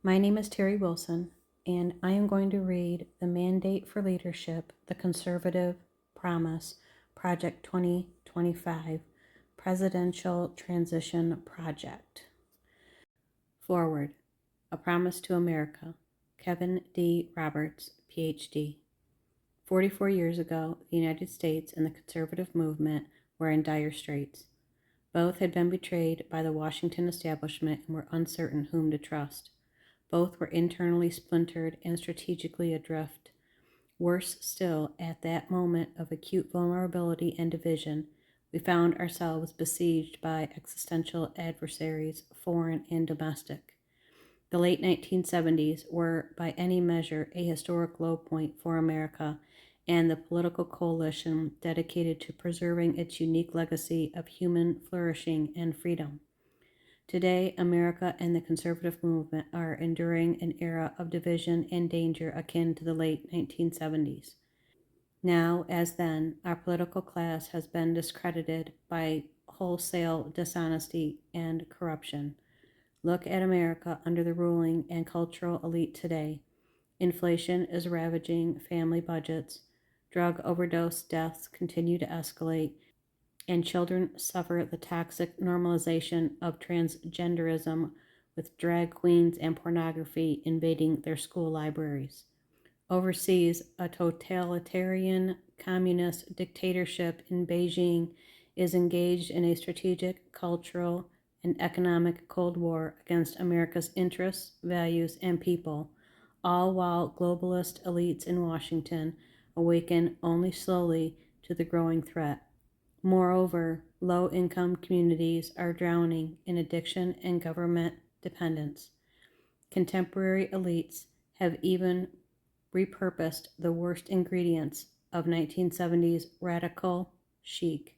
My name is Terry Wilson, and I am going to read The Mandate for Leadership, The Conservative Promise, Project 2025, Presidential Transition Project. Forward, A Promise to America, Kevin D. Roberts, Ph.D. 44 years ago, the United States and the conservative movement were in dire straits. Both had been betrayed by the Washington establishment and were uncertain whom to trust. Both were internally splintered and strategically adrift. Worse still, at that moment of acute vulnerability and division, we found ourselves besieged by existential adversaries, foreign and domestic. The late 1970s were, by any measure, a historic low point for America and the political coalition dedicated to preserving its unique legacy of human flourishing and freedom. Today, America and the conservative movement are enduring an era of division and danger akin to the late 1970s. Now, as then, our political class has been discredited by wholesale dishonesty and corruption. Look at America under the ruling and cultural elite today. Inflation is ravaging family budgets. Drug overdose deaths continue to escalate, and children suffer the toxic normalization of transgenderism, with drag queens and pornography invading their school libraries. Overseas, a totalitarian communist dictatorship in Beijing is engaged in a strategic, cultural, and economic Cold War against America's interests, values, and people, all while globalist elites in Washington awaken only slowly to the growing threat. Moreover, low-income communities are drowning in addiction and government dependence. Contemporary elites have even repurposed the worst ingredients of 1970s radical chic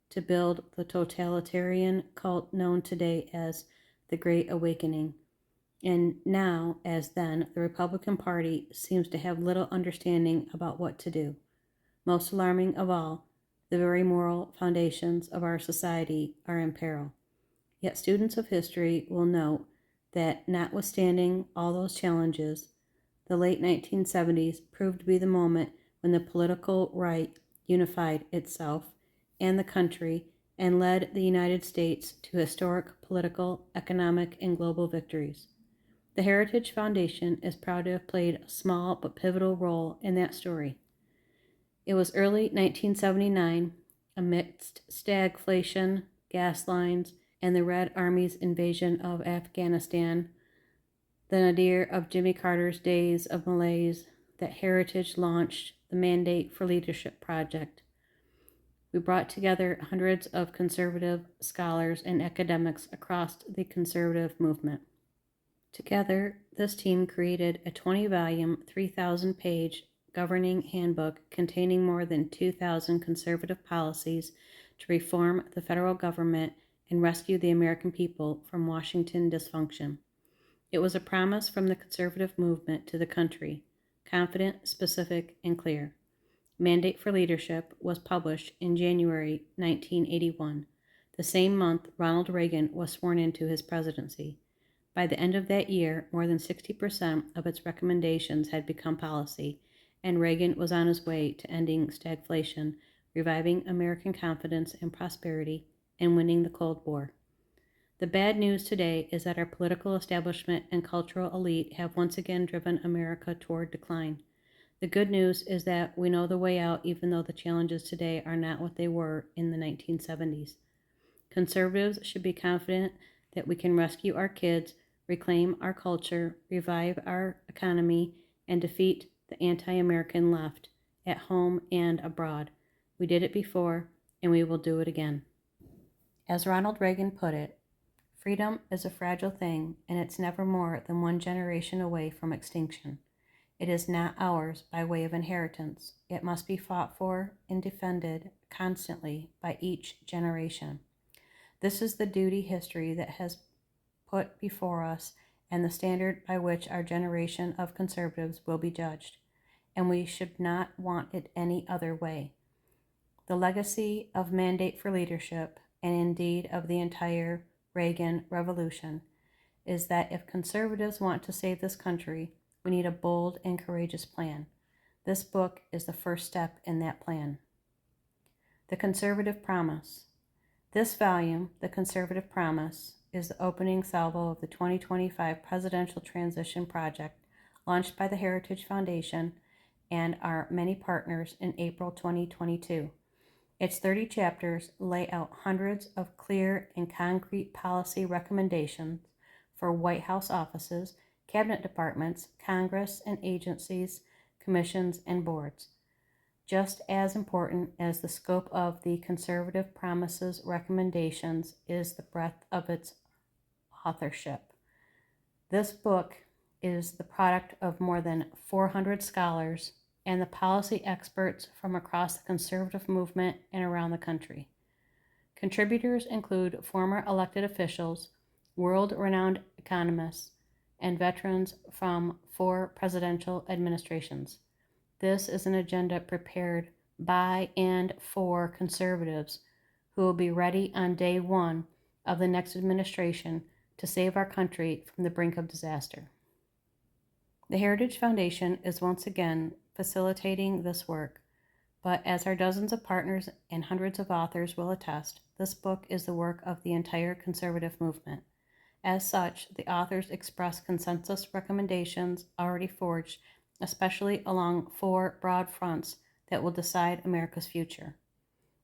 to build the totalitarian cult known today as the Great Awakening. And now, as then, the Republican Party seems to have little understanding about what to do. Most alarming of all, the very moral foundations of our society are in peril. Yet students of history will note that, notwithstanding all those challenges, the late 1970s proved to be the moment when the political right unified itself and the country and led the United States to historic political, economic, and global victories. The Heritage Foundation is proud to have played a small but pivotal role in that story. It was early 1979, amidst stagflation, gas lines, and the Red Army's invasion of Afghanistan, the nadir of Jimmy Carter's days of malaise, that Heritage launched the Mandate for Leadership Project. We brought together hundreds of conservative scholars and academics across the conservative movement. Together, this team created a 20-volume, 3,000-page governing handbook containing more than 2,000 conservative policies to reform the federal government and rescue the American people from Washington dysfunction. It was a promise from the conservative movement to the country, confident, specific, and clear. Mandate for Leadership was published in January 1981, the same month Ronald Reagan was sworn into his presidency. By the end of that year, more than 60% of its recommendations had become policy, and Reagan was on his way to ending stagflation, reviving American confidence and prosperity, and winning the Cold War. The bad news today is that our political establishment and cultural elite have once again driven America toward decline. The good news is that we know the way out, even though the challenges today are not what they were in the 1970s. Conservatives should be confident that we can rescue our kids, reclaim our culture, revive our economy, and defeat the anti-American left, at home and abroad. We did it before, and we will do it again. As Ronald Reagan put it, freedom is a fragile thing, and it's never more than one generation away from extinction. It is not ours by way of inheritance. It must be fought for and defended constantly by each generation. This is the duty history that has put before us and the standard by which our generation of conservatives will be judged, and we should not want it any other way. The legacy of Mandate for Leadership, and indeed of the entire Reagan Revolution, is that if conservatives want to save this country, we need a bold and courageous plan. This book is the first step in that plan. The Conservative Promise. This volume, The Conservative Promise, is the opening salvo of the 2025 Presidential Transition Project, launched by the Heritage Foundation and our many partners in April 2022. Its 30 chapters lay out hundreds of clear and concrete policy recommendations for White House offices, cabinet departments, Congress and agencies, commissions, and boards. Just as important as the scope of the Conservative Promise's recommendations is the breadth of its authorship. This book is the product of more than 400 scholars and the policy experts from across the conservative movement and around the country. Contributors include former elected officials, world-renowned economists, and veterans from 4 presidential administrations. This is an agenda prepared by and for conservatives who will be ready on day one of the next administration to save our country from the brink of disaster. The Heritage Foundation is once again facilitating this work, but as our dozens of partners and hundreds of authors will attest, this book is the work of the entire conservative movement. As such, the authors express consensus recommendations already forged, especially along 4 broad fronts that will decide America's future.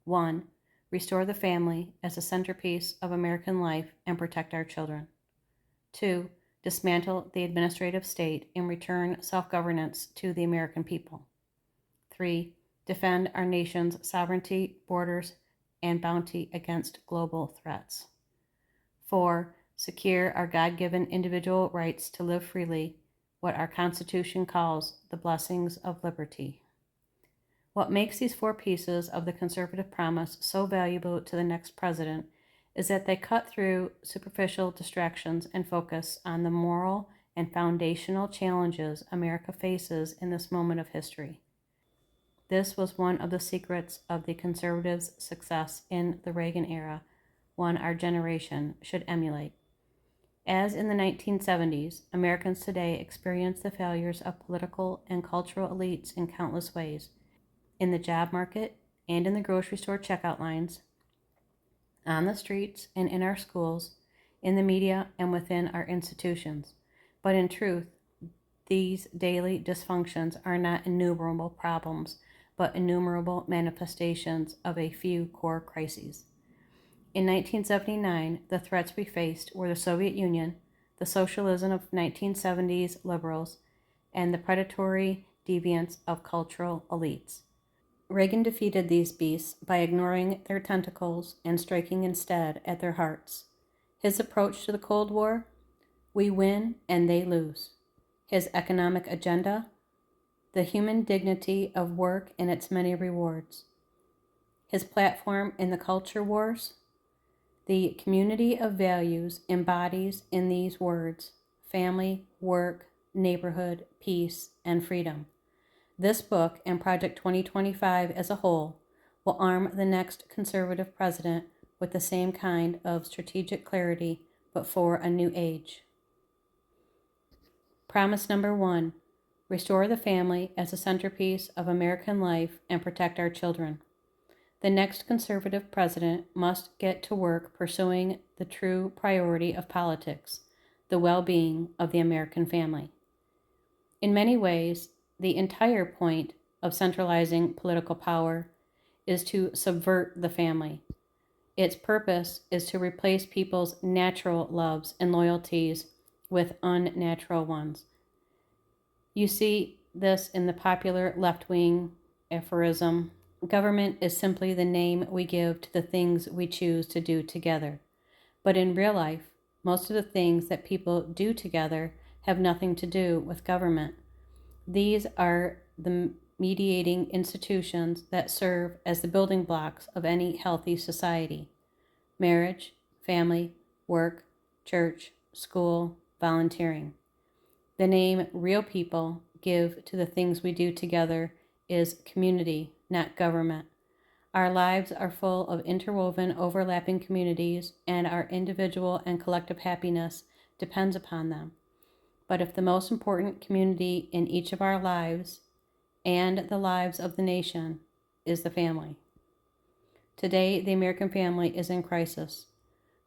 1. Restore the family as a centerpiece of American life and protect our children. 2. Dismantle the administrative state and return self-governance to the American people. 3. Defend our nation's sovereignty, borders, and bounty against global threats. 4. Secure our God-given individual rights to live freely, what our Constitution calls the blessings of liberty. What makes these 4 pieces of the Conservative Promise so valuable to the next president is that they cut through superficial distractions and focus on the moral and foundational challenges America faces in this moment of history. This was one of the secrets of the conservatives' success in the Reagan era, one our generation should emulate. As in the 1970s, Americans today experience the failures of political and cultural elites in countless ways, in the job market and in the grocery store checkout lines, on the streets and in our schools, in the media and within our institutions. But in truth, these daily dysfunctions are not innumerable problems, but innumerable manifestations of a few core crises. In 1979, the threats we faced were the Soviet Union, the socialism of 1970s liberals, and the predatory deviance of cultural elites. Reagan defeated these beasts by ignoring their tentacles and striking instead at their hearts. His approach to the Cold War: we win and they lose. His economic agenda: the human dignity of work and its many rewards. His platform in the culture wars: the community of values embodies in these words: family, work, neighborhood, peace, and freedom. This book and Project 2025 as a whole will arm the next conservative president with the same kind of strategic clarity, but for a new age. Promise number 1: restore the family as a centerpiece of American life and protect our children. The next conservative president must get to work pursuing the true priority of politics, the well-being of the American family. In many ways, the entire point of centralizing political power is to subvert the family. Its purpose is to replace people's natural loves and loyalties with unnatural ones. You see this in the popular left-wing aphorism: government is simply the name we give to the things we choose to do together. But in real life, most of the things that people do together have nothing to do with government. These are the mediating institutions that serve as the building blocks of any healthy society: marriage, family, work, church, school, volunteering. The name real people give to the things we do together is community, not government. Our lives are full of interwoven, overlapping communities, and our individual and collective happiness depends upon them. But if the most important community in each of our lives and the lives of the nation is the family. Today, the American family is in crisis.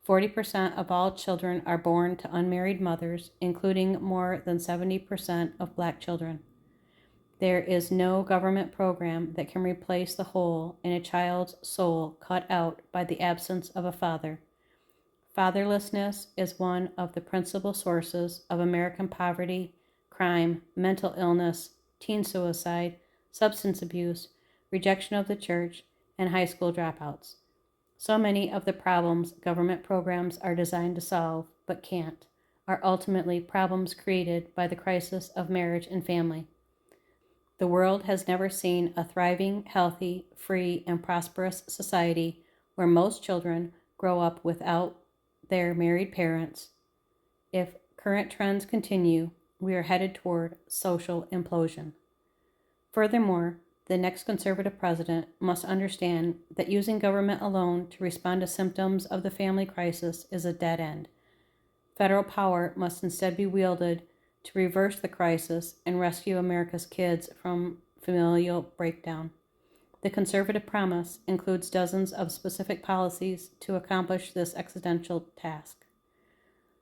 40% of all children are born to unmarried mothers, including more than 70% of Black children. There is no government program that can replace the hole in a child's soul cut out by the absence of a father. Fatherlessness is one of the principal sources of American poverty, crime, mental illness, teen suicide, substance abuse, rejection of the church, and high school dropouts. So many of the problems government programs are designed to solve, but can't, are ultimately problems created by the crisis of marriage and family. The world has never seen a thriving, healthy, free, and prosperous society where most children grow up without their married parents. If current trends continue, we are headed toward social implosion. Furthermore, the next conservative president must understand that using government alone to respond to symptoms of the family crisis is a dead end. Federal power must instead be wielded to reverse the crisis and rescue America's kids from familial breakdown. The conservative promise includes dozens of specific policies to accomplish this existential task.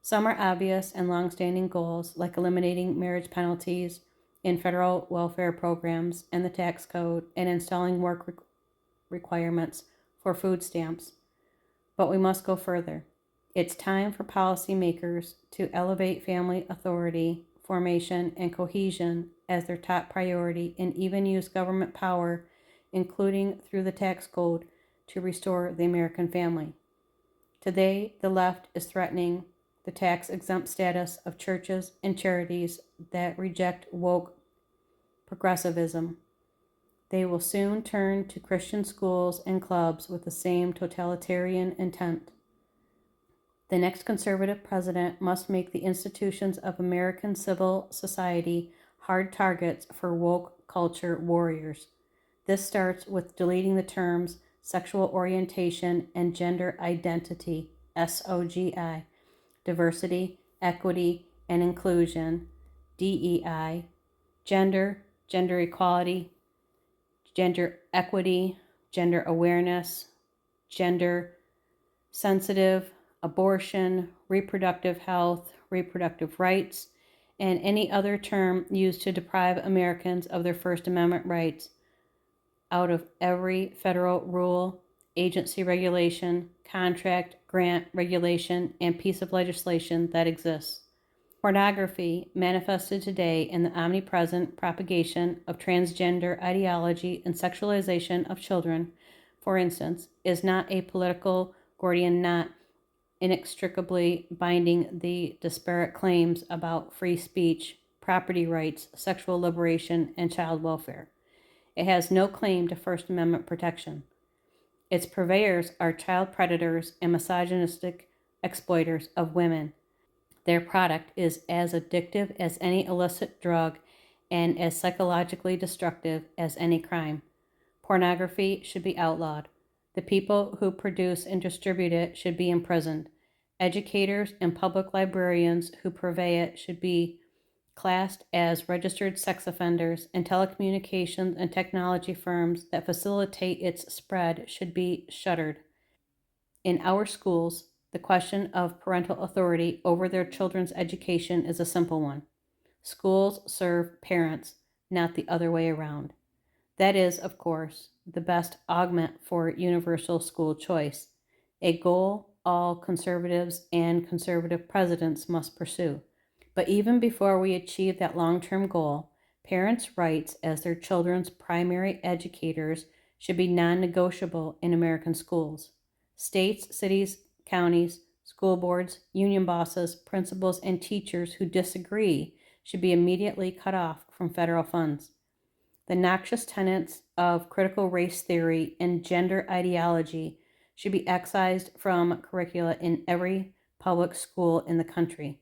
Some are obvious and long-standing goals, like eliminating marriage penalties in federal welfare programs and the tax code, and installing work requirements for food stamps. But we must go further. It's time for policymakers to elevate family authority, formation, and cohesion as their top priority, and even use government power, including through the tax code, to restore the American family. Today, the left is threatening the tax-exempt status of churches and charities that reject woke progressivism. They will soon turn to Christian schools and clubs with the same totalitarian intent. The next conservative president must make the institutions of American civil society hard targets for woke culture warriors. This starts with deleting the terms sexual orientation and gender identity, SOGI, diversity, equity, and inclusion, DEI, gender equality, gender equity, gender awareness, gender sensitive, abortion, reproductive health, reproductive rights, and any other term used to deprive Americans of their First Amendment rights out of every federal rule, agency regulation, contract, grant, regulation, and piece of legislation that exists. Pornography, manifested today in the omnipresent propagation of transgender ideology and sexualization of children, for instance, is not a political Gordian knot inextricably binding the disparate claims about free speech, property rights, sexual liberation, and child welfare. It has no claim to First Amendment protection. Its purveyors are child predators and misogynistic exploiters of women. Their product is as addictive as any illicit drug and as psychologically destructive as any crime. Pornography should be outlawed. The people who produce and distribute it should be imprisoned. Educators and public librarians who purvey it should be classed as registered sex offenders, and telecommunications and technology firms that facilitate its spread should be shuttered. In our schools, the question of parental authority over their children's education is a simple one. Schools serve parents, not the other way around. That is, of course, the best augment for universal school choice, a goal all conservatives and conservative presidents must pursue. But even before we achieve that long-term goal, parents' rights as their children's primary educators should be non-negotiable in American schools. States, cities, counties, school boards, union bosses, principals, and teachers who disagree should be immediately cut off from federal funds. The noxious tenets of critical race theory and gender ideology should be excised from curricula in every public school in the country.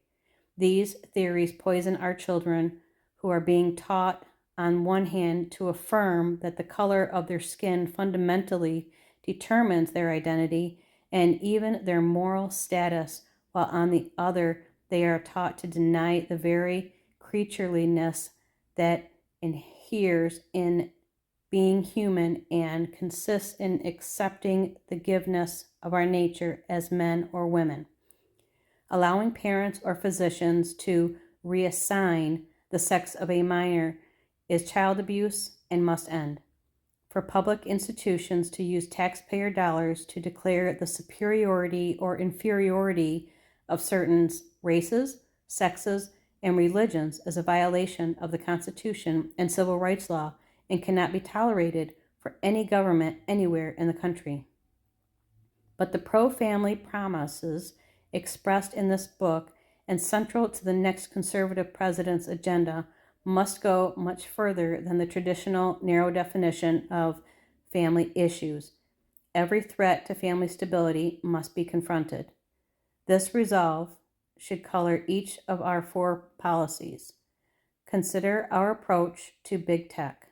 These theories poison our children, who are being taught, on one hand, to affirm that the color of their skin fundamentally determines their identity and even their moral status, while on the other, they are taught to deny the very creatureliness that inheres in being human and consists in accepting the giveness of our nature as men or women. Allowing parents or physicians to reassign the sex of a minor is child abuse and must end. For public institutions to use taxpayer dollars to declare the superiority or inferiority of certain races, sexes, and religions is a violation of the Constitution and civil rights law and cannot be tolerated for any government anywhere in the country. But the pro-family promises expressed in this book and central to the next conservative president's agenda must go much further than the traditional narrow definition of family issues. Every threat to family stability must be confronted. This resolve should color each of our 4 policies. Consider our approach to big tech.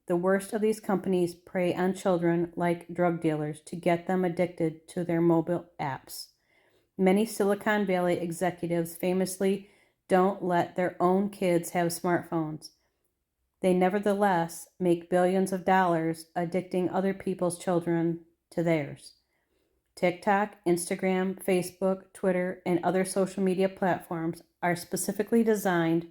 The worst of these companies prey on children like drug dealers to get them addicted to their mobile apps. Many Silicon Valley executives famously don't let their own kids have smartphones. They nevertheless make billions of dollars addicting other people's children to theirs. TikTok, Instagram, Facebook, Twitter, and other social media platforms are specifically designed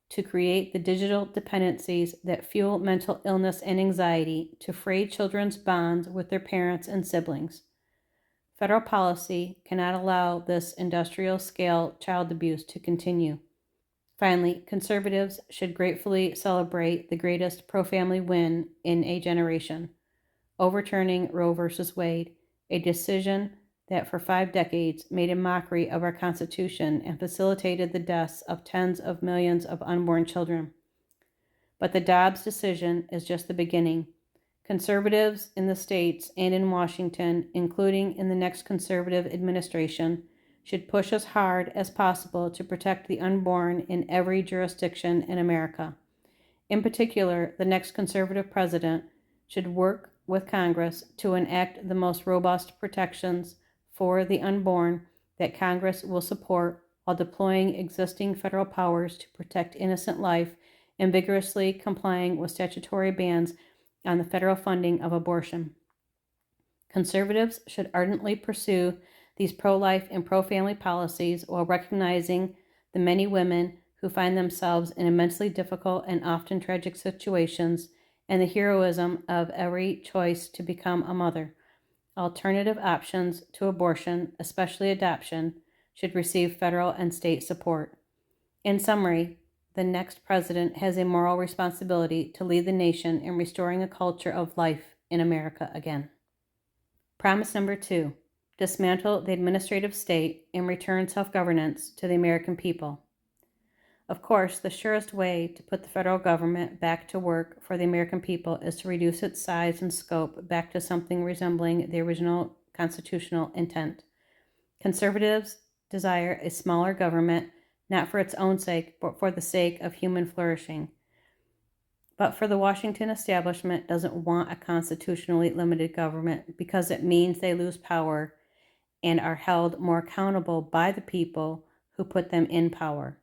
to create the digital dependencies that fuel mental illness and anxiety, to fray children's bonds with their parents and siblings. Federal policy cannot allow this industrial-scale child abuse to continue. Finally, conservatives should gratefully celebrate the greatest pro-family win in a generation, overturning Roe v. Wade, a decision that for 5 decades made a mockery of our Constitution and facilitated the deaths of tens of millions of unborn children. But the Dobbs decision is just the beginning. Conservatives in the states and in Washington, including in the next conservative administration, should push as hard as possible to protect the unborn in every jurisdiction in America. In particular, the next conservative president should work with Congress to enact the most robust protections for the unborn that Congress will support, while deploying existing federal powers to protect innocent life and vigorously complying with statutory bans on the federal funding of abortion. Conservatives should ardently pursue these pro-life and pro-family policies while recognizing the many women who find themselves in immensely difficult and often tragic situations and the heroism of every choice to become a mother. Alternative options to abortion, especially adoption, should receive federal and state support. In summary, the next president has a moral responsibility to lead the nation in restoring a culture of life in America again. Promise number 2, dismantle the administrative state and return self-governance to the American people. Of course, the surest way to put the federal government back to work for the American people is to reduce its size and scope back to something resembling the original constitutional intent. Conservatives desire a smaller government, not for its own sake, but for the sake of human flourishing. But for the Washington establishment doesn't want a constitutionally limited government because it means they lose power and are held more accountable by the people who put them in power.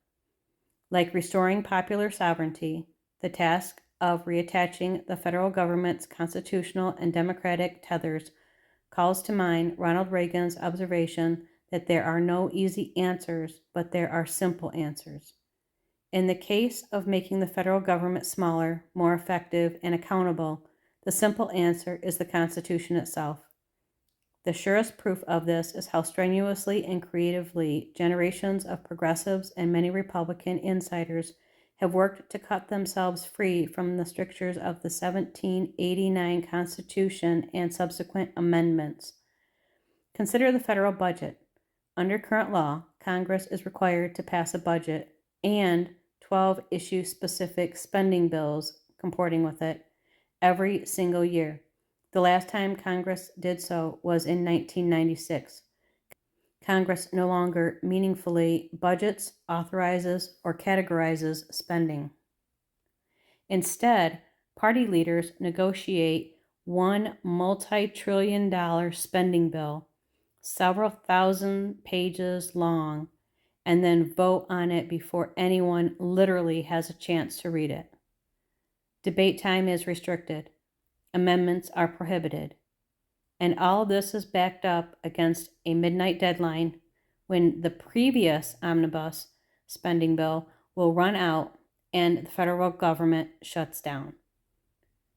Like restoring popular sovereignty, the task of reattaching the federal government's constitutional and democratic tethers calls to mind Ronald Reagan's observation that there are no easy answers, but there are simple answers. In the case of making the federal government smaller, more effective, and accountable, the simple answer is the Constitution itself. The surest proof of this is how strenuously and creatively generations of progressives and many Republican insiders have worked to cut themselves free from the strictures of the 1789 Constitution and subsequent amendments. Consider the federal budget. Under current law, Congress is required to pass a budget and 12 issue-specific spending bills comporting with it every single year. The last time Congress did so was in 1996. Congress no longer meaningfully budgets, authorizes, or categorizes spending. Instead, party leaders negotiate one multi-trillion-dollar spending bill, several thousand pages long, and then vote on it before anyone literally has a chance to read it. Debate time is restricted. Amendments are prohibited. And all this is backed up against a midnight deadline when the previous omnibus spending bill will run out and the federal government shuts down.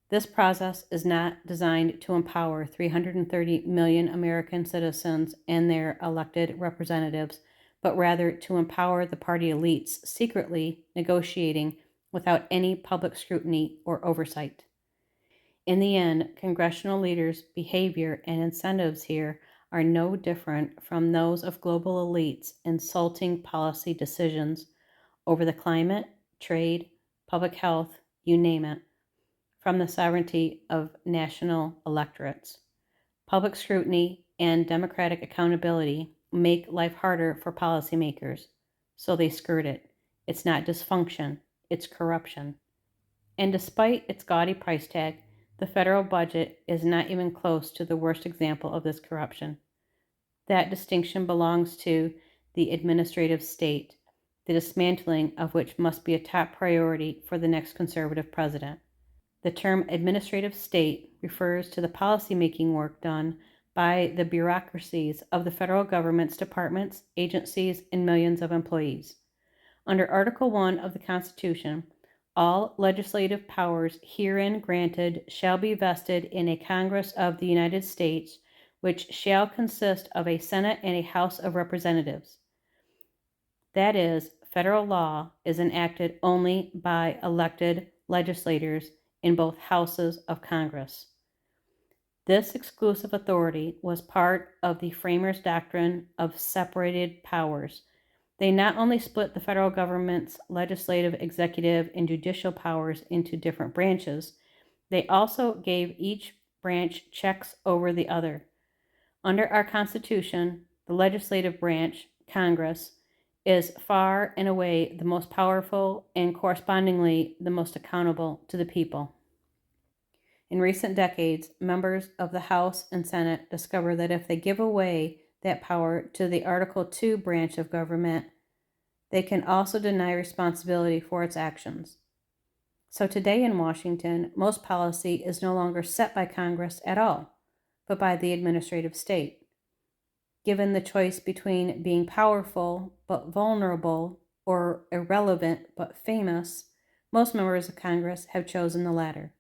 This process is not designed to empower 330 million American citizens and their elected representatives, but rather to empower the party elites secretly negotiating without any public scrutiny or oversight. In the end, congressional leaders' behavior and incentives here are no different from those of global elites insulting policy decisions over the climate, trade, public health, you name it, from the sovereignty of national electorates. Public scrutiny and democratic accountability make life harder for policymakers, so they skirt it. It's not dysfunction, it's corruption. And despite its gaudy price tag, the federal budget is not even close to the worst example of this corruption. That distinction belongs to the administrative state, the dismantling of which must be a top priority for the next conservative president. The term administrative state refers to the policymaking work done by the bureaucracies of the federal government's departments, agencies, and millions of employees. Under Article 1 of the Constitution, all legislative powers herein granted shall be vested in a Congress of the United States, which shall consist of a Senate and a House of Representatives. That is, federal law is enacted only by elected legislators in both houses of Congress. This exclusive authority was part of the framers' doctrine of separated powers. They not only split the federal government's legislative, executive, and judicial powers into different branches, they also gave each branch checks over the other. Under our Constitution, the legislative branch, Congress, is far and away the most powerful and correspondingly the most accountable to the people. In recent decades, members of the House and Senate discover that if they give away that power to the Article 2 branch of government, they can also deny responsibility for its actions. So today in Washington, most policy is no longer set by Congress at all, but by the administrative state. Given the choice between being powerful but vulnerable or irrelevant but famous, most members of Congress have chosen the latter.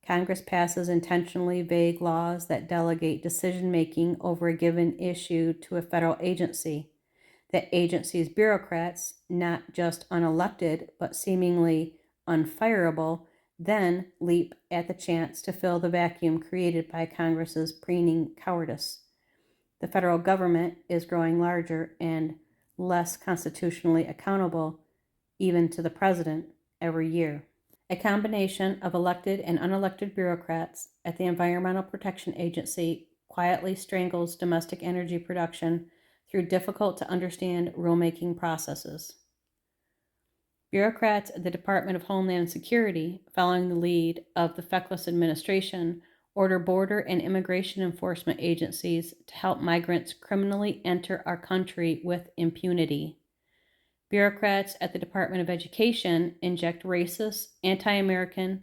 Congress passes intentionally vague laws that delegate decision-making over a given issue to a federal agency. That agency's bureaucrats, not just unelected but seemingly unfireable, then leap at the chance to fill the vacuum created by Congress's preening cowardice. The federal government is growing larger and less constitutionally accountable, even to the president, every year. A combination of elected and unelected bureaucrats at the Environmental Protection Agency quietly strangles domestic energy production through difficult-to-understand rulemaking processes. Bureaucrats at the Department of Homeland Security, following the lead of the feckless administration, order border and immigration enforcement agencies to help migrants criminally enter our country with impunity. Bureaucrats at the Department of Education inject racist, anti-American,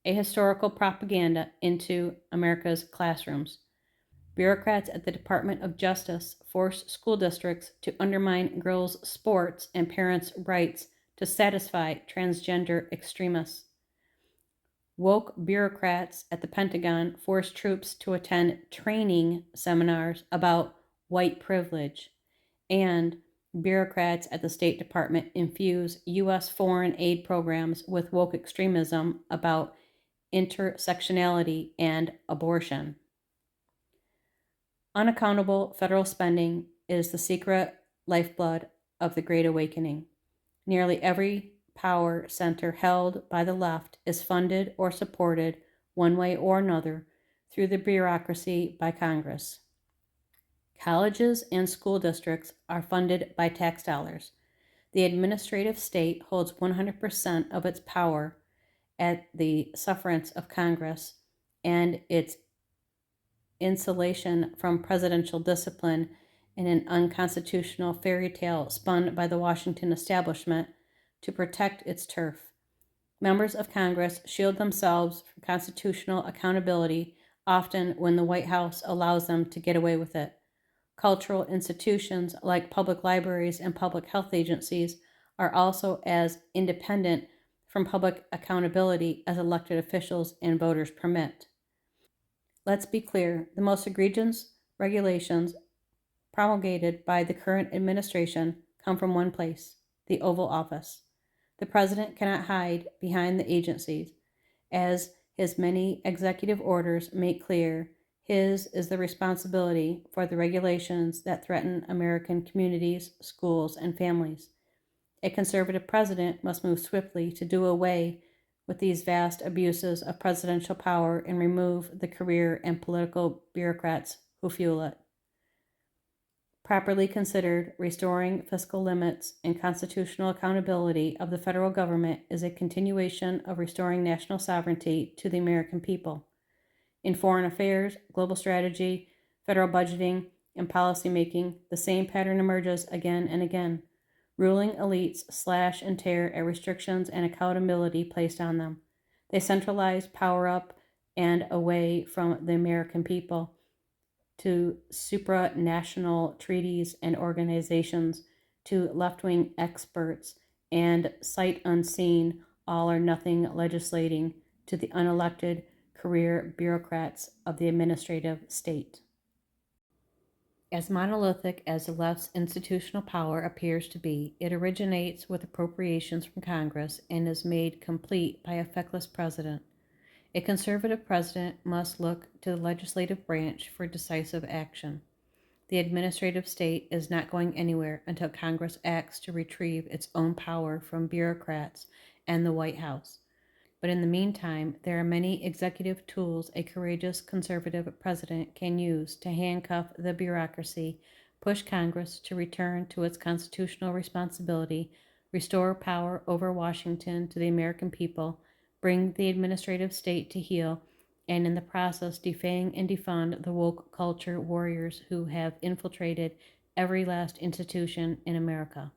ahistorical propaganda into America's classrooms. Bureaucrats at the Department of Justice force school districts to undermine girls' sports and parents' rights to satisfy transgender extremists. Woke bureaucrats at the Pentagon force troops to attend training seminars about white privilege, and bureaucrats at the State Department infuse U.S. foreign aid programs with woke extremism about intersectionality and abortion. Unaccountable federal spending is the secret lifeblood of the Great Awakening. Nearly every power center held by the left is funded or supported, one way or another, through the bureaucracy by Congress. Colleges and school districts are funded by tax dollars. The administrative state holds 100% of its power at the sufferance of Congress, and its insulation from presidential discipline in an unconstitutional fairy tale spun by the Washington establishment to protect its turf. Members of Congress shield themselves from constitutional accountability, often when the White House allows them to get away with it. Cultural institutions like public libraries and public health agencies are also as independent from public accountability as elected officials and voters permit. Let's be clear, the most egregious regulations promulgated by the current administration come from one place, the Oval Office. The president cannot hide behind the agencies. As his many executive orders make clear, his is the responsibility for the regulations that threaten American communities, schools, and families. A conservative president must move swiftly to do away with these vast abuses of presidential power and remove the career and political bureaucrats who fuel it. Properly considered, restoring fiscal limits and constitutional accountability of the federal government is a continuation of restoring national sovereignty to the American people. In foreign affairs, global strategy, federal budgeting, and policymaking, the same pattern emerges again and again. Ruling elites slash and tear at restrictions and accountability placed on them. They centralize power up and away from the American people to supranational treaties and organizations, to left-wing experts, and sight unseen, all or nothing legislating, to the unelected career bureaucrats of the administrative state. As monolithic as the left's institutional power appears to be, it originates with appropriations from Congress and is made complete by a feckless president. A conservative president must look to the legislative branch for decisive action. The administrative state is not going anywhere until Congress acts to retrieve its own power from bureaucrats and the White House. But in the meantime, there are many executive tools a courageous conservative president can use to handcuff the bureaucracy, push Congress to return to its constitutional responsibility, restore power over Washington to the American people, bring the administrative state to heel, and in the process defang and defund the woke culture warriors who have infiltrated every last institution in America.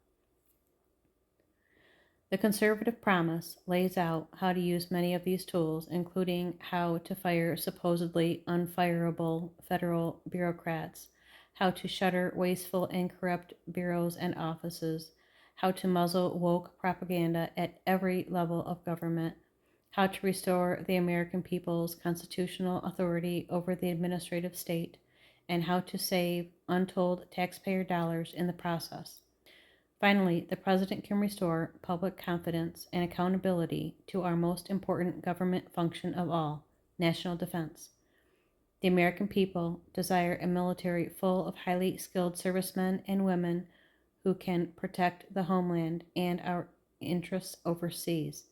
The Conservative Promise lays out how to use many of these tools, including how to fire supposedly unfireable federal bureaucrats, how to shutter wasteful and corrupt bureaus and offices, how to muzzle woke propaganda at every level of government, how to restore the American people's constitutional authority over the administrative state, and how to save untold taxpayer dollars in the process. Finally, the president can restore public confidence and accountability to our most important government function of all, national defense. The American people desire a military full of highly skilled servicemen and women who can protect the homeland and our interests overseas.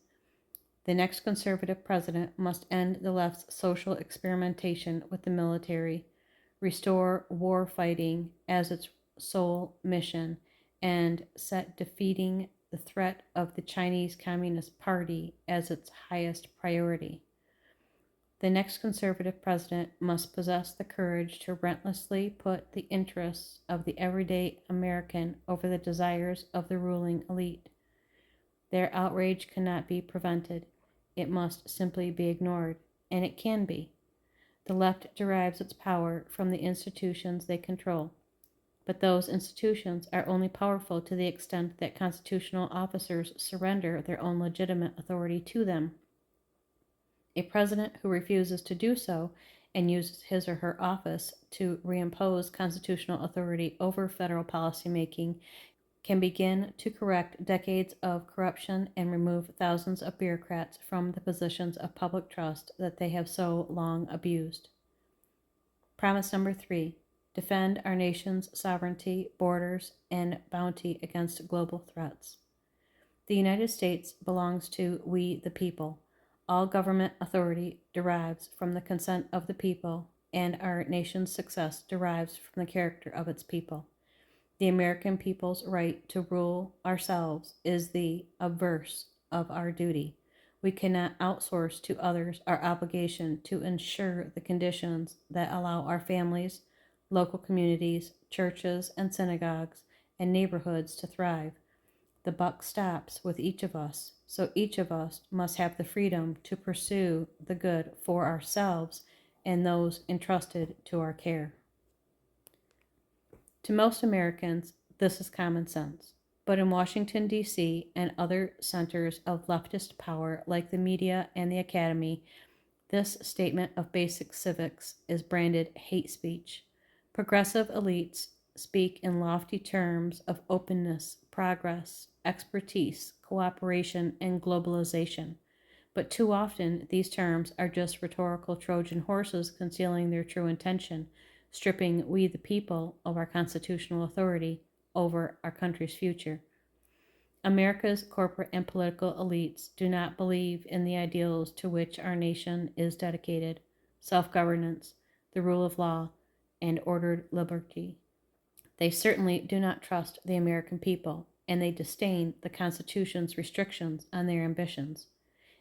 The next conservative president must end the left's social experimentation with the military, restore war fighting as its sole mission, and set defeating the threat of the Chinese Communist Party as its highest priority. The next conservative president must possess the courage to relentlessly put the interests of the everyday American over the desires of the ruling elite. Their outrage cannot be prevented. It must simply be ignored, and it can be. The left derives its power from the institutions they control. But those institutions are only powerful to the extent that constitutional officers surrender their own legitimate authority to them. A president who refuses to do so and uses his or her office to reimpose constitutional authority over federal policymaking can begin to correct decades of corruption and remove thousands of bureaucrats from the positions of public trust that they have so long abused. Promise number 3. Defend our nation's sovereignty, borders, and bounty against global threats. The United States belongs to we the people. All government authority derives from the consent of the people, and our nation's success derives from the character of its people. The American people's right to rule ourselves is the obverse of our duty. We cannot outsource to others our obligation to ensure the conditions that allow our families, local communities, churches and synagogues, and neighborhoods to thrive. The buck stops with each of us, so each of us must have the freedom to pursue the good for ourselves and those entrusted to our care. To most Americans, this is common sense. But in Washington, D.C., and other centers of leftist power like the media and the academy, this statement of basic civics is branded hate speech. Progressive elites speak in lofty terms of openness, progress, expertise, cooperation, and globalization. But too often, these terms are just rhetorical Trojan horses concealing their true intention, stripping we the people of our constitutional authority over our country's future. America's corporate and political elites do not believe in the ideals to which our nation is dedicated: self-governance, the rule of law, and ordered liberty. They certainly do not trust the American people, and they disdain the Constitution's restrictions on their ambitions.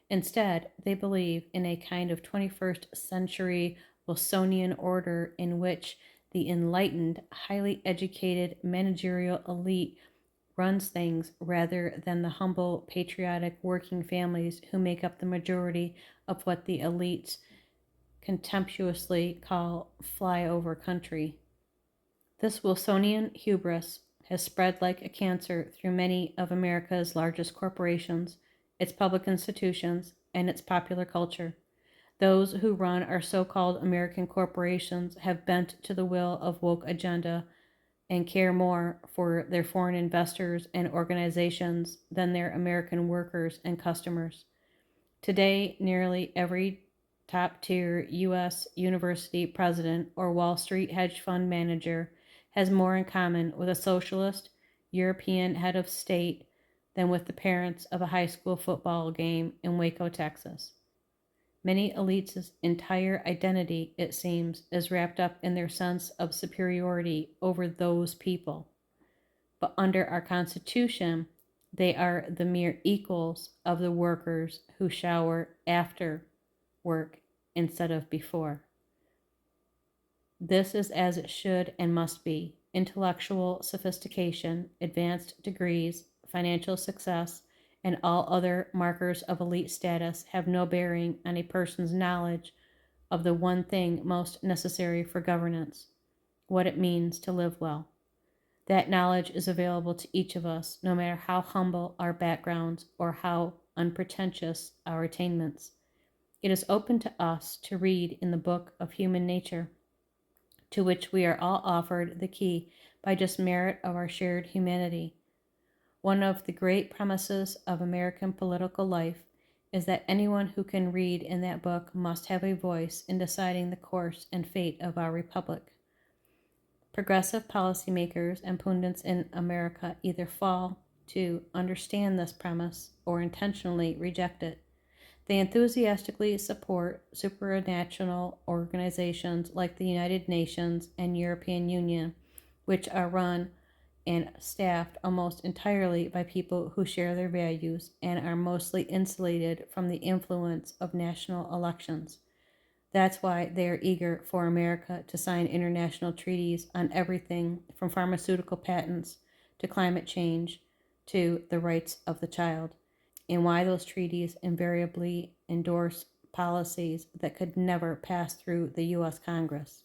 Instead, they believe in a kind of 21st century Wilsonian order in which the enlightened, highly educated managerial elite runs things rather than the humble, patriotic working families who make up the majority of what the elites contemptuously call flyover country. This Wilsonian hubris has spread like a cancer through many of America's largest corporations, its public institutions, and its popular culture. Those who run our so-called American corporations have bent to the will of woke agenda and care more for their foreign investors and organizations than their American workers and customers. Today, nearly every top-tier U.S. university president or Wall Street hedge fund manager has more in common with a socialist European head of state than with the parents of a high school football game in Waco, Texas. Many elites' entire identity, it seems, is wrapped up in their sense of superiority over those people. But under our Constitution, they are the mere equals of the workers who shower after work instead of before. This is as it should and must be. Intellectual sophistication, advanced degrees, financial success, and all other markers of elite status have no bearing on a person's knowledge of the one thing most necessary for governance: what it means to live well. That knowledge is available to each of us, no matter how humble our backgrounds or how unpretentious our attainments. It is open to us to read in the book of human nature, to which we are all offered the key by just merit of our shared humanity. One of the great premises of American political life is that anyone who can read in that book must have a voice in deciding the course and fate of our republic. Progressive policymakers and pundits in America either fall to understand this premise or intentionally reject it. They enthusiastically support supranational organizations like the United Nations and European Union, which are run and staffed almost entirely by people who share their values and are mostly insulated from the influence of national elections. That's why they are eager for America to sign international treaties on everything from pharmaceutical patents to climate change to the rights of the child, and why those treaties invariably endorse policies that could never pass through the U.S. Congress.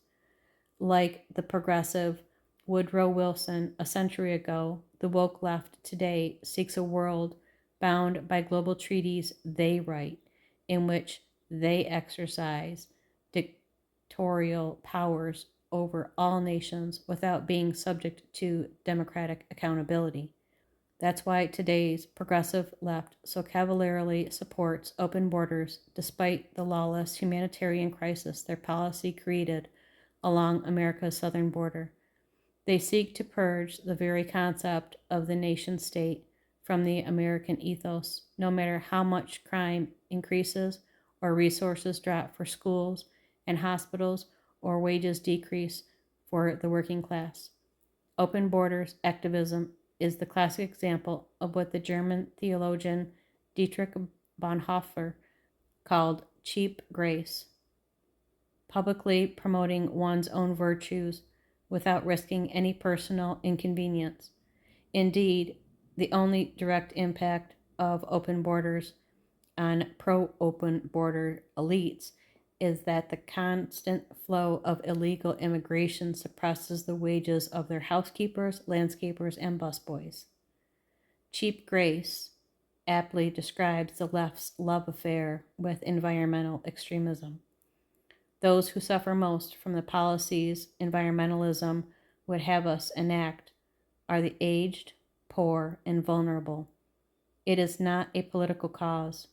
Like the progressive Woodrow Wilson a century ago, the woke left today seeks a world bound by global treaties they write, in which they exercise dictatorial powers over all nations without being subject to democratic accountability. That's why today's progressive left so cavalierly supports open borders despite the lawless humanitarian crisis their policy created along America's southern border. They seek to purge the very concept of the nation state from the American ethos, no matter how much crime increases or resources drop for schools and hospitals or wages decrease for the working class. Open borders activism is the classic example of what the German theologian Dietrich Bonhoeffer called cheap grace. Publicly promoting one's own virtues without risking any personal inconvenience. Indeed, the only direct impact of open borders on pro-open border elites is that the constant flow of illegal immigration suppresses the wages of their housekeepers, landscapers, and busboys. Cheap grace aptly describes the left's love affair with environmental extremism. Those who suffer most from the policies environmentalism would have us enact are the aged, poor, and vulnerable. It is not a political cause,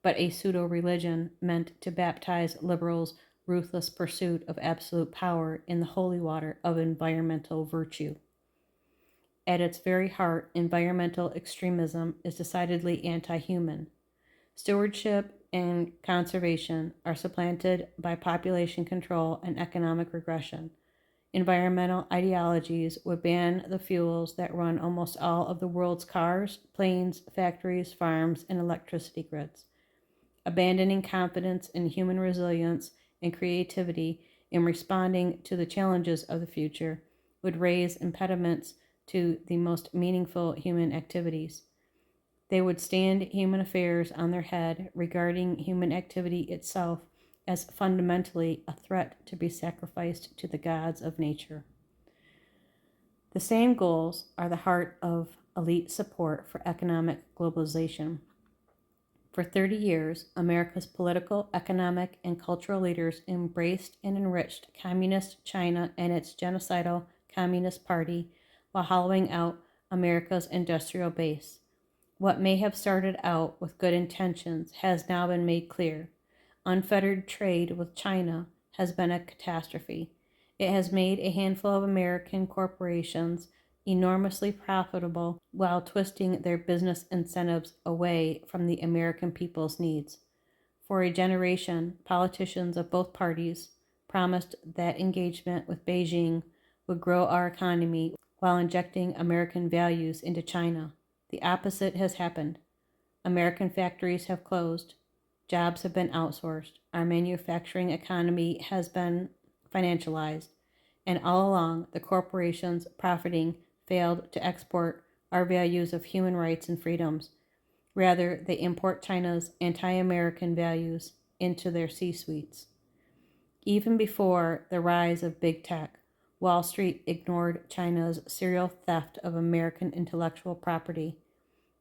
but a pseudo-religion meant to baptize liberals' ruthless pursuit of absolute power in the holy water of environmental virtue. At its very heart, environmental extremism is decidedly anti-human. Stewardship and conservation are supplanted by population control and economic regression. Environmental ideologies would ban the fuels that run almost all of the world's cars, planes, factories, farms, and electricity grids. Abandoning confidence in human resilience and creativity in responding to the challenges of the future would raise impediments to the most meaningful human activities. They would stand human affairs on their head, regarding human activity itself as fundamentally a threat to be sacrificed to the gods of nature. The same goals are the heart of elite support for economic globalization. For 30 years, America's political, economic, and cultural leaders embraced and enriched Communist China and its genocidal Communist Party while hollowing out America's industrial base. What may have started out with good intentions has now been made clear. Unfettered trade with China has been a catastrophe. It has made a handful of American corporations enormously profitable while twisting their business incentives away from the American people's needs. For a generation, politicians of both parties promised that engagement with Beijing would grow our economy while injecting American values into China. The opposite has happened. American factories have closed. Jobs have been outsourced. Our manufacturing economy has been financialized. And all along, the corporations profiting failed to export our values of human rights and freedoms. Rather, they import China's anti-American values into their C-suites. Even before the rise of big tech, Wall Street ignored China's serial theft of American intellectual property.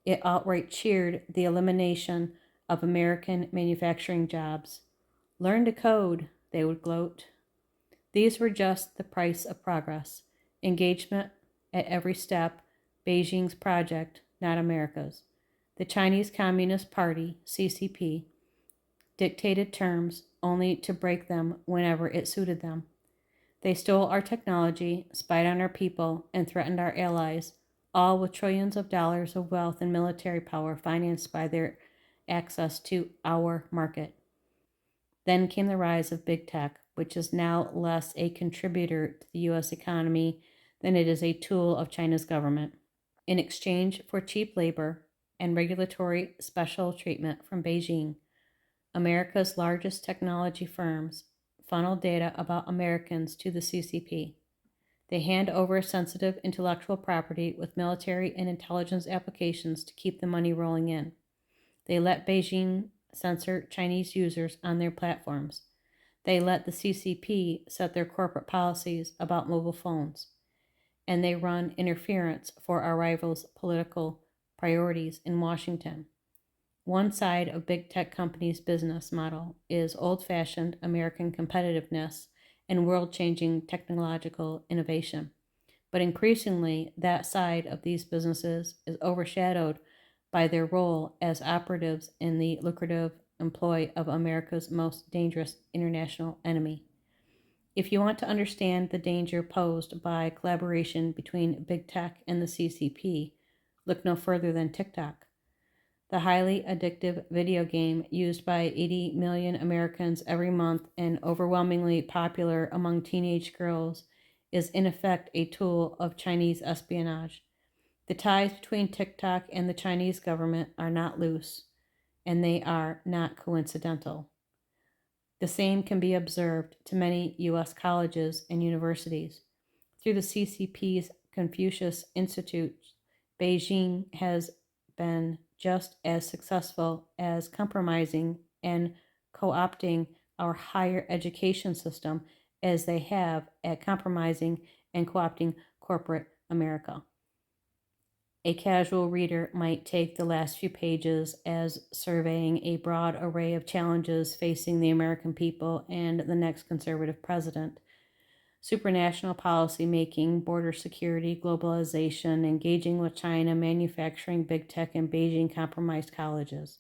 It outright cheered the elimination of American manufacturing jobs. Learn to code, they would gloat. These were just the price of progress. Engagement at every step, Beijing's project, not America's. The Chinese Communist Party, CCP, dictated terms only to break them whenever it suited them. They stole our technology, spied on our people, and threatened our allies, all with trillions of dollars of wealth and military power financed by their access to our market. Then came the rise of big tech, which is now less a contributor to the U.S. economy than it is a tool of China's government. In exchange for cheap labor and regulatory special treatment from Beijing, America's largest technology firms funnel data about Americans to the CCP. They hand over sensitive intellectual property with military and intelligence applications to keep the money rolling in. They let Beijing censor Chinese users on their platforms. They let the CCP set their corporate policies about mobile phones. And they run interference for our rivals' political priorities in Washington. One side of big tech companies' business model is old-fashioned American competitiveness and world-changing technological innovation. But increasingly, that side of these businesses is overshadowed by their role as operatives in the lucrative employ of America's most dangerous international enemy. If you want to understand the danger posed by collaboration between big tech and the CCP, look no further than TikTok. The highly addictive video game used by 80 million Americans every month and overwhelmingly popular among teenage girls is in effect a tool of Chinese espionage. The ties between TikTok and the Chinese government are not loose, and they are not coincidental. The same can be observed to many U.S. colleges and universities. Through the CCP's Confucius Institute, Beijing has been just as successful as compromising and co opting our higher education system as they have at compromising and co opting corporate America. A casual reader might take the last few pages as surveying a broad array of challenges facing the American people and the next conservative president: supranational policy making, border security, globalization, engaging with China, manufacturing, big tech, and Beijing compromised colleges.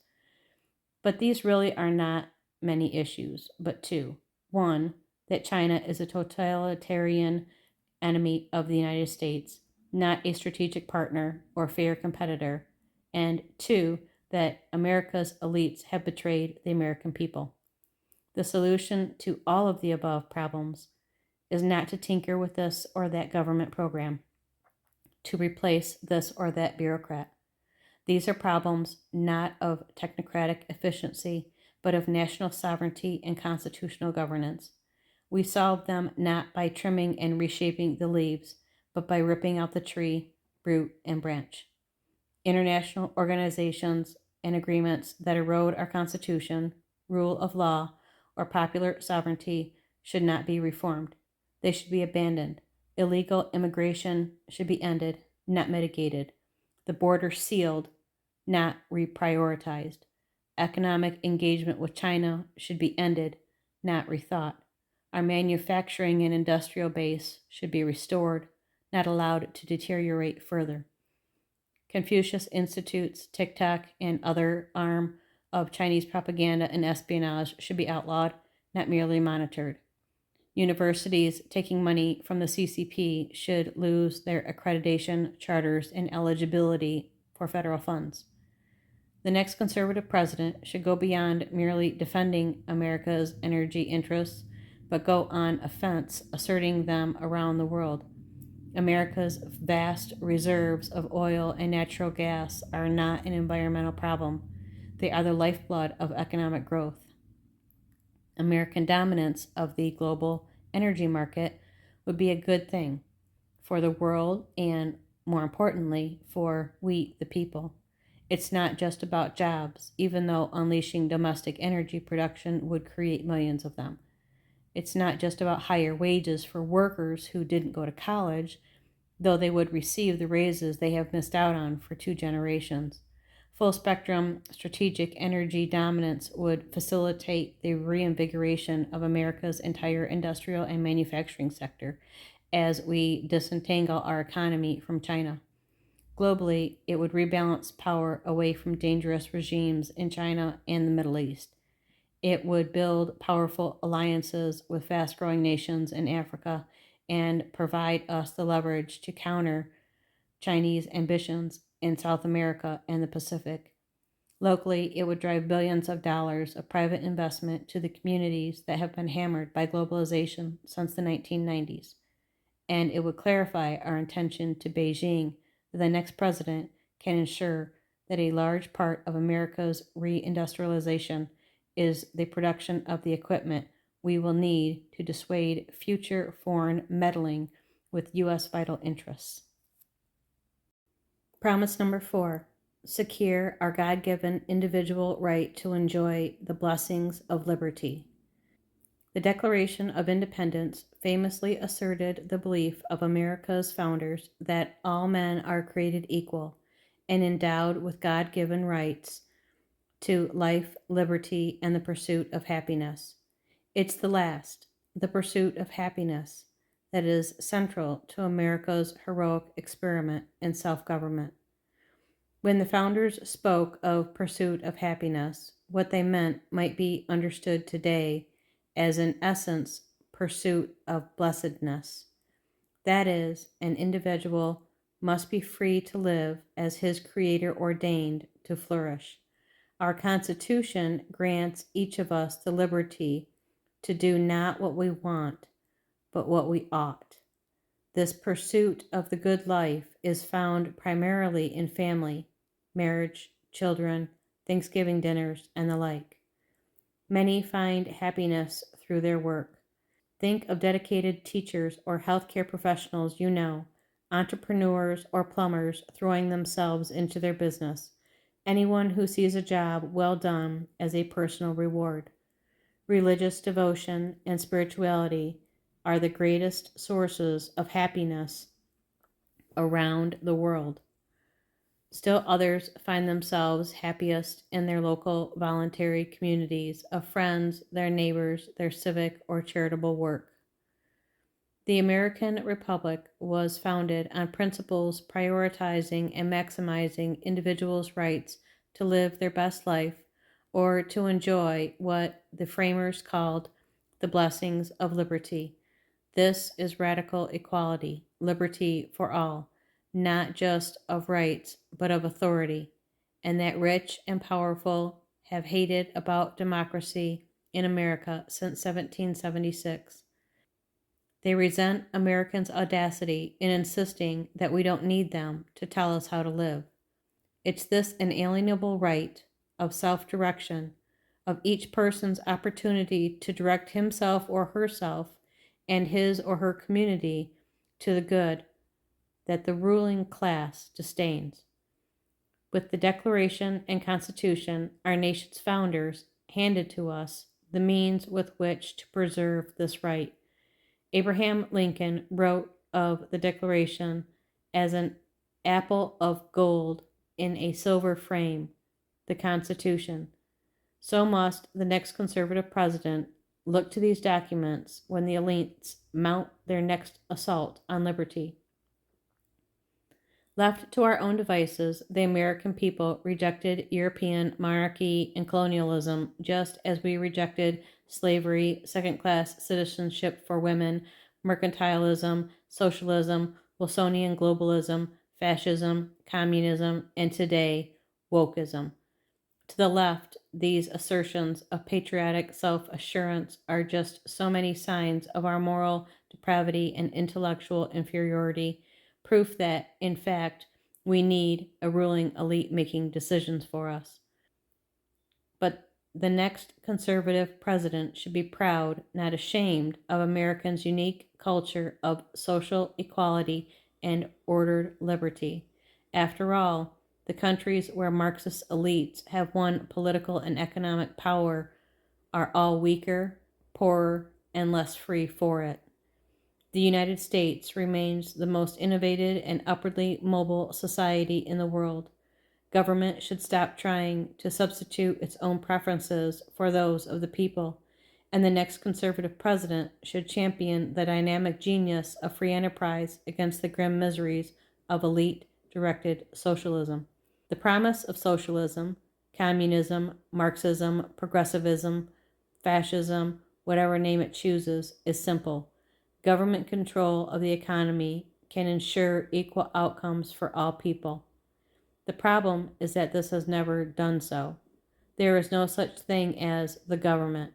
But these really are not many issues, but two. One, that China is a totalitarian enemy of the United States, not a strategic partner or fair competitor. And two, that America's elites have betrayed the American people. The solution to all of the above problems is not to tinker with this or that government program, to replace this or that bureaucrat. These are problems not of technocratic efficiency, but of national sovereignty and constitutional governance. We solve them not by trimming and reshaping the leaves, but by ripping out the tree, root, and branch. International organizations and agreements that erode our Constitution, rule of law, or popular sovereignty should not be reformed. They should be abandoned. Illegal immigration should be ended, not mitigated. The border sealed, not reprioritized. Economic engagement with China should be ended, not rethought. Our manufacturing and industrial base should be restored, not allowed to deteriorate further. Confucius Institutes, TikTok, and other arm of Chinese propaganda and espionage should be outlawed, not merely monitored. Universities taking money from the CCP should lose their accreditation, charters, and eligibility for federal funds. The next conservative president should go beyond merely defending America's energy interests, but go on offense, asserting them around the world. America's vast reserves of oil and natural gas are not an environmental problem. They are the lifeblood of economic growth. American dominance of the global energy market would be a good thing for the world and, more importantly, for we, the people. It's not just about jobs, even though unleashing domestic energy production would create millions of them. It's not just about higher wages for workers who didn't go to college, though they would receive the raises they have missed out on for 2 generations. Full spectrum strategic energy dominance would facilitate the reinvigoration of America's entire industrial and manufacturing sector as we disentangle our economy from China. Globally, it would rebalance power away from dangerous regimes in China and the Middle East. It would build powerful alliances with fast growing nations in Africa and provide us the leverage to counter Chinese ambitions in South America and the Pacific. Locally, it would drive billions of dollars of private investment to the communities that have been hammered by globalization since the 1990s. And it would clarify our intention to Beijing that the next president can ensure that a large part of America's reindustrialization is the production of the equipment we will need to dissuade future foreign meddling with U.S. vital interests. Promise number 4. Secure our God-given individual right to enjoy the blessings of liberty. The Declaration of Independence famously asserted the belief of America's founders that all men are created equal and endowed with God-given rights to life, liberty, and the pursuit of happiness. It's the last, the pursuit of happiness, that is central to America's heroic experiment in self-government. When the founders spoke of pursuit of happiness, what they meant might be understood today as, in essence, pursuit of blessedness. That is, an individual must be free to live as his Creator ordained to flourish. Our Constitution grants each of us the liberty to do not what we want, but what we ought. This pursuit of the good life is found primarily in family, marriage, children, Thanksgiving dinners, and the like. Many find happiness through their work. Think of dedicated teachers or healthcare professionals you know, entrepreneurs or plumbers throwing themselves into their business, anyone who sees a job well done as a personal reward. Religious devotion and spirituality are the greatest sources of happiness around the world. Still others find themselves happiest in their local voluntary communities of friends, their neighbors, their civic or charitable work. The American Republic was founded on principles prioritizing and maximizing individuals' rights to live their best life or to enjoy what the framers called the blessings of liberty. This is radical equality, liberty for all, not just of rights, but of authority, and that rich and powerful have hated about democracy in America since 1776. They resent Americans' audacity in insisting that we don't need them to tell us how to live. It's this inalienable right of self-direction, of each person's opportunity to direct himself or herself and his or her community to the good, that the ruling class disdains. With the Declaration and Constitution, our nation's founders handed to us the means with which to preserve this right. Abraham Lincoln wrote of the Declaration as an apple of gold in a silver frame, the Constitution. So must the next conservative president look to these documents when the elites mount their next assault on liberty. Left to our own devices, the American people rejected European monarchy and colonialism just as we rejected slavery, second-class citizenship for women, mercantilism, socialism, Wilsonian globalism, fascism, communism, and today, wokeism. To the left, these assertions of patriotic self-assurance are just so many signs of our moral depravity and intellectual inferiority, proof that, in fact, we need a ruling elite making decisions for us. But the next conservative president should be proud, not ashamed, of Americans' unique culture of social equality and ordered liberty. After all, the countries where Marxist elites have won political and economic power are all weaker, poorer, and less free for it. The United States remains the most innovative and upwardly mobile society in the world. Government should stop trying to substitute its own preferences for those of the people, and the next conservative president should champion the dynamic genius of free enterprise against the grim miseries of elite-directed socialism. The promise of socialism, communism, Marxism, progressivism, fascism, whatever name it chooses, is simple. Government control of the economy can ensure equal outcomes for all people. The problem is that this has never done so. There is no such thing as the government.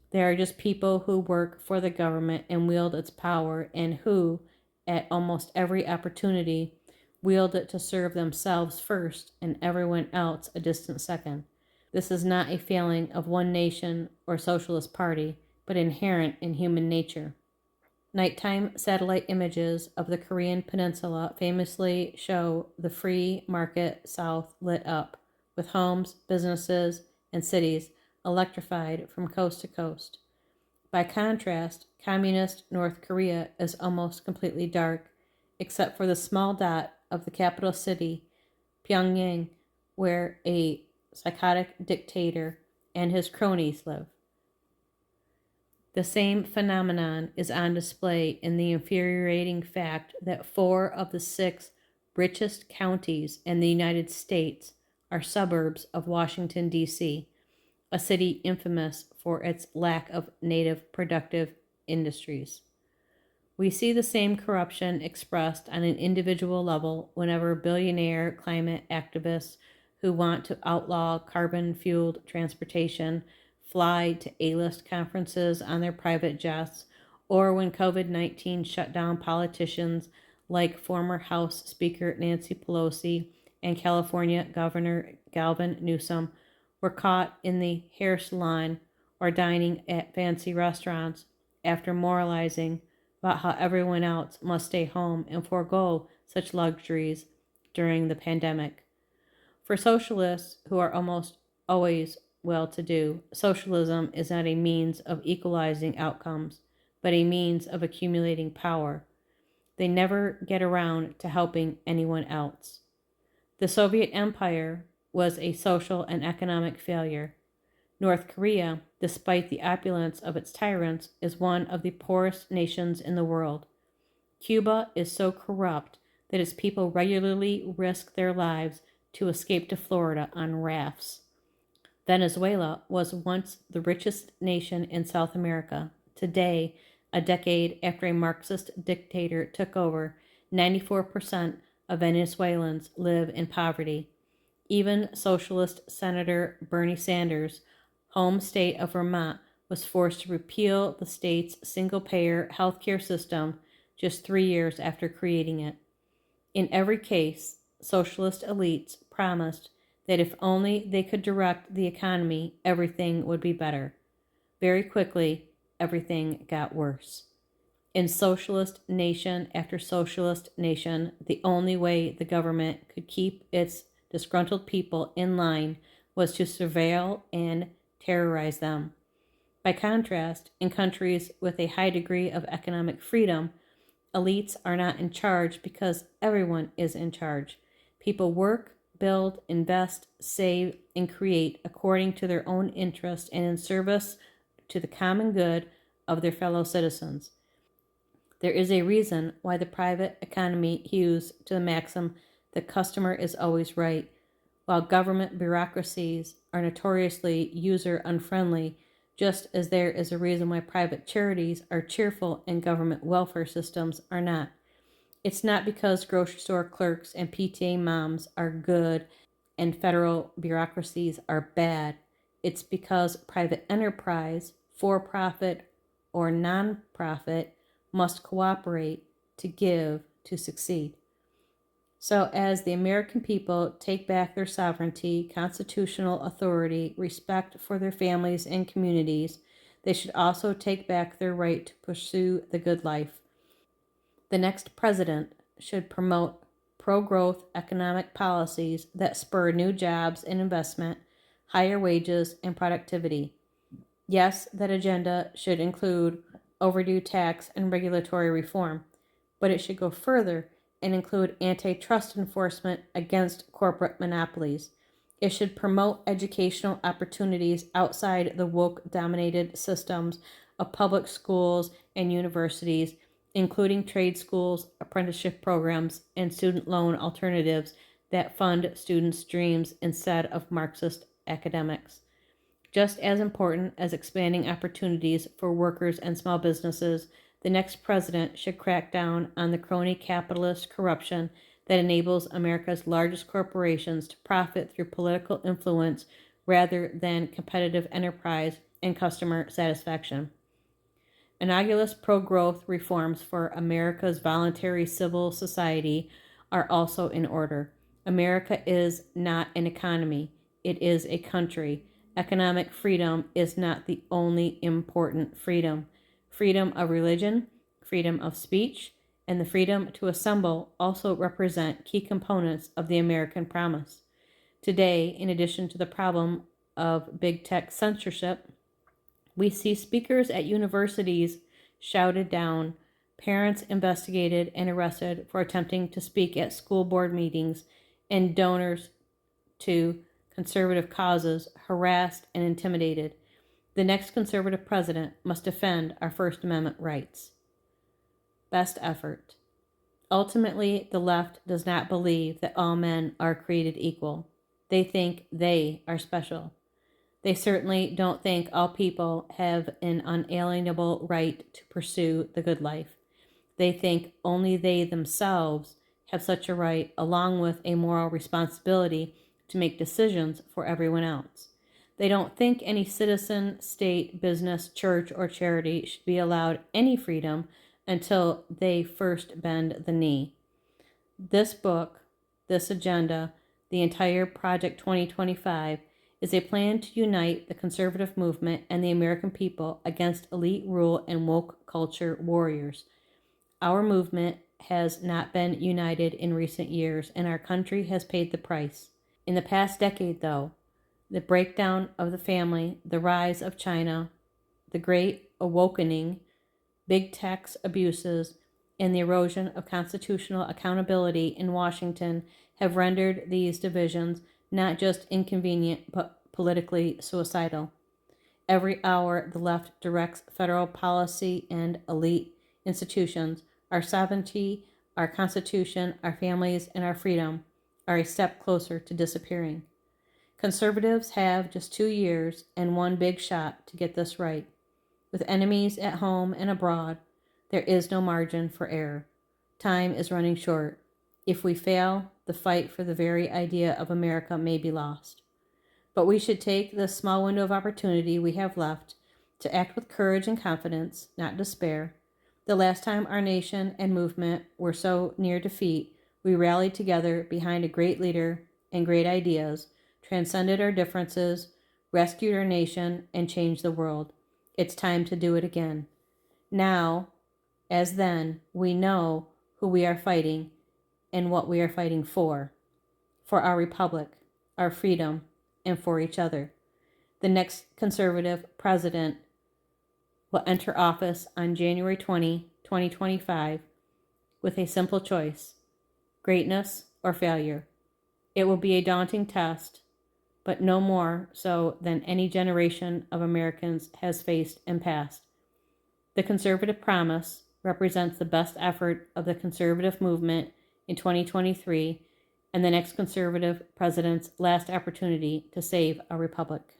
There are just people who work for the government and wield its power, and who, at almost every opportunity, wield it to serve themselves first and everyone else a distant second. This is not a failing of one nation or socialist party, but inherent in human nature. Nighttime satellite images of the Korean peninsula famously show the free market South lit up, with homes, businesses, and cities electrified from coast to coast. By contrast, communist North Korea is almost completely dark, except for the small dot of the capital city, Pyongyang, where a psychotic dictator and his cronies live. The same phenomenon is on display in the infuriating fact that 4 of the 6 richest counties in the United States are suburbs of Washington, D.C., a city infamous for its lack of native productive industries. We see the same corruption expressed on an individual level whenever billionaire climate activists who want to outlaw carbon-fueled transportation fly to A-list conferences on their private jets, or when COVID-19 shut down politicians like former House Speaker Nancy Pelosi and California Governor Gavin Newsom were caught in the hair salon or dining at fancy restaurants after moralizing about how everyone else must stay home and forego such luxuries during the pandemic. For socialists who are almost always well to do, socialism is not a means of equalizing outcomes, but a means of accumulating power. They never get around to helping anyone else. The Soviet Empire was a social and economic failure. North Korea, despite the opulence of its tyrants, is one of the poorest nations in the world. Cuba is so corrupt that its people regularly risk their lives to escape to Florida on rafts. Venezuela was once the richest nation in South America. Today, a decade after a Marxist dictator took over, 94% of Venezuelans live in poverty. Even Socialist Senator Bernie Sanders' home state of Vermont was forced to repeal the state's single-payer healthcare system just 3 years after creating it. In every case, socialist elites promised that if only they could direct the economy, everything would be better. Very quickly, everything got worse. In socialist nation after socialist nation, the only way the government could keep its disgruntled people in line was to surveil and terrorize them. By contrast, in countries with a high degree of economic freedom, elites are not in charge because everyone is in charge. People work, build, invest, save, and create according to their own interest and in service to the common good of their fellow citizens. There is a reason why the private economy hews to the maxim the customer is always right, while government bureaucracies are notoriously user-unfriendly, just as there is a reason why private charities are cheerful and government welfare systems are not. It's not because grocery store clerks and PTA moms are good and federal bureaucracies are bad. It's because private enterprise, for-profit or non-profit, must cooperate to give to succeed. So, as the American people take back their sovereignty, constitutional authority, respect for their families and communities, they should also take back their right to pursue the good life. The next president should promote pro-growth economic policies that spur new jobs and investment, higher wages, and productivity. Yes, that agenda should include overdue tax and regulatory reform, but it should go further and include antitrust enforcement against corporate monopolies. It should promote educational opportunities outside the woke-dominated systems of public schools and universities, including trade schools, apprenticeship programs, and student loan alternatives that fund students' dreams instead of Marxist academics. Just as important as expanding opportunities for workers and small businesses, the next president should crack down on the crony capitalist corruption that enables America's largest corporations to profit through political influence rather than competitive enterprise and customer satisfaction. Analogous pro-growth reforms for America's voluntary civil society are also in order. America is not an economy, it is a country. Economic freedom is not the only important freedom. Freedom of religion, freedom of speech, and the freedom to assemble also represent key components of the American promise. Today, in addition to the problem of big tech censorship, we see speakers at universities shouted down, parents investigated and arrested for attempting to speak at school board meetings, and donors to conservative causes harassed and intimidated. The next conservative president must defend our First Amendment rights. Best effort. Ultimately, the left does not believe that all men are created equal. They think they are special. They certainly don't think all people have an unalienable right to pursue the good life. They think only they themselves have such a right, along with a moral responsibility to make decisions for everyone else. They don't think any citizen, state, business, church, or charity should be allowed any freedom until they first bend the knee. This book, this agenda, the entire Project 2025 is a plan to unite the conservative movement and the American people against elite rule and woke culture warriors. Our movement has not been united in recent years, and our country has paid the price. In the past decade, though, the breakdown of the family, the rise of China, the Great Awakening, big tech's abuses, and the erosion of constitutional accountability in Washington have rendered these divisions not just inconvenient but politically suicidal. Every hour the left directs federal policy and elite institutions, our sovereignty, our Constitution, our families, and our freedom are a step closer to disappearing. Conservatives have just 2 years and one big shot to get this right. With enemies at home and abroad, there is no margin for error. Time is running short. If we fail, the fight for the very idea of America may be lost. But we should take this small window of opportunity we have left to act with courage and confidence, not despair. The last time our nation and movement were so near defeat, we rallied together behind a great leader and great ideas, transcended our differences, rescued our nation, and changed the world. It's time to do it again. Now, as then, we know who we are fighting and what we are fighting for our republic, our freedom, and for each other. The next conservative president will enter office on January 20, 2025, with a simple choice: greatness or failure. It will be a daunting test, but no more so than any generation of Americans has faced and passed. The conservative promise represents the best effort of the conservative movement in 2023 and the next conservative president's last opportunity to save our republic.